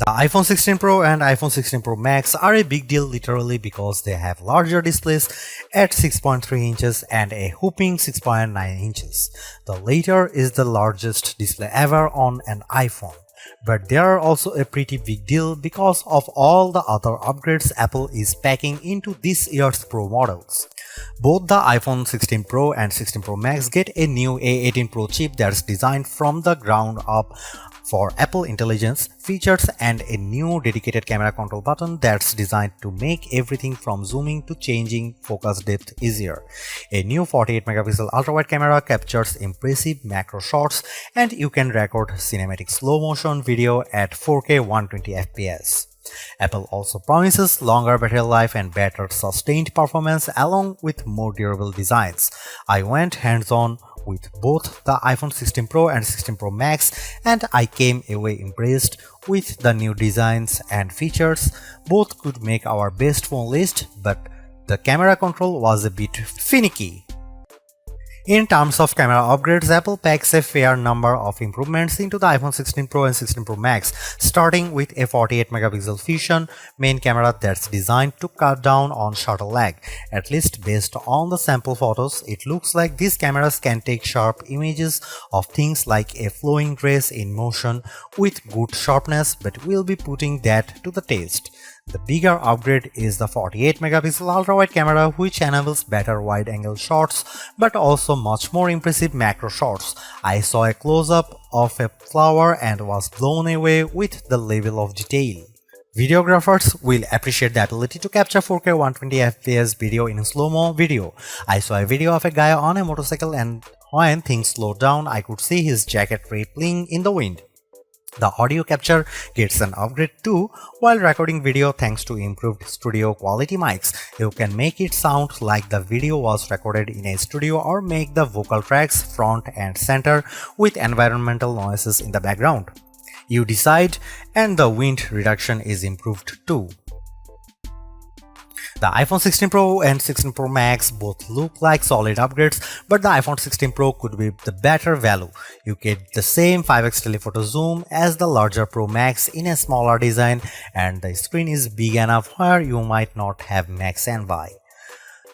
The iPhone 16 Pro and iPhone 16 Pro Max are a big deal literally because they have larger displays at 6.3 inches and a whopping 6.9 inches. The latter is the largest display ever on an iPhone. But they are also a pretty big deal because of all the other upgrades Apple is packing into this year's Pro models. Both the iPhone 16 Pro and 16 Pro Max get a new A18 Pro chip that's designed from the ground up for Apple Intelligence features and a new dedicated camera control button that's designed to make everything from zooming to changing focus depth easier. A new 48 megapixel ultra-wide camera captures impressive macro shots and you can record cinematic slow motion video at 4K 120 fps. Apple also promises longer battery life and better sustained performance along with more durable designs. I went hands-on with both the iPhone 16 Pro and 16 Pro Max and I came away impressed with the new designs and features. Both could make our best phone list, but the camera control was a bit finicky. In terms of camera upgrades, Apple packs a fair number of improvements into the iPhone 16 Pro and 16 Pro Max, starting with a 48 megapixel Fusion main camera that's designed to cut down on shutter lag. At least based on the sample photos, it looks like these cameras can take sharp images of things like a flowing dress in motion with good sharpness, but we'll be putting that to the test. The bigger upgrade is the 48 megapixel ultra-wide camera, which enables better wide-angle shots but also much more impressive macro shots. I saw a close-up of a flower and was blown away with the level of detail. Videographers will appreciate the ability to capture 4K 120 fps video in slow-mo video. I saw a video of a guy on a motorcycle and when things slowed down, I could see his jacket rippling in the wind. The audio capture gets an upgrade too. While recording video thanks to improved studio quality mics, you can make it sound like the video was recorded in a studio or make the vocal tracks front and center with environmental noises in the background. You decide, and the wind reduction is improved too. The iPhone 16 Pro and 16 Pro Max both look like solid upgrades, but the iPhone 16 Pro could be the better value. You get the same 5x telephoto zoom as the larger Pro Max in a smaller design, and the screen is big enough where you might not have max envy.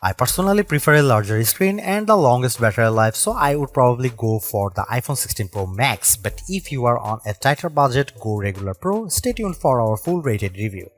I personally prefer a larger screen and the longest battery life, so I would probably go for the iPhone 16 Pro Max, but if you are on a tighter budget, go regular Pro. Stay tuned for our full rated review.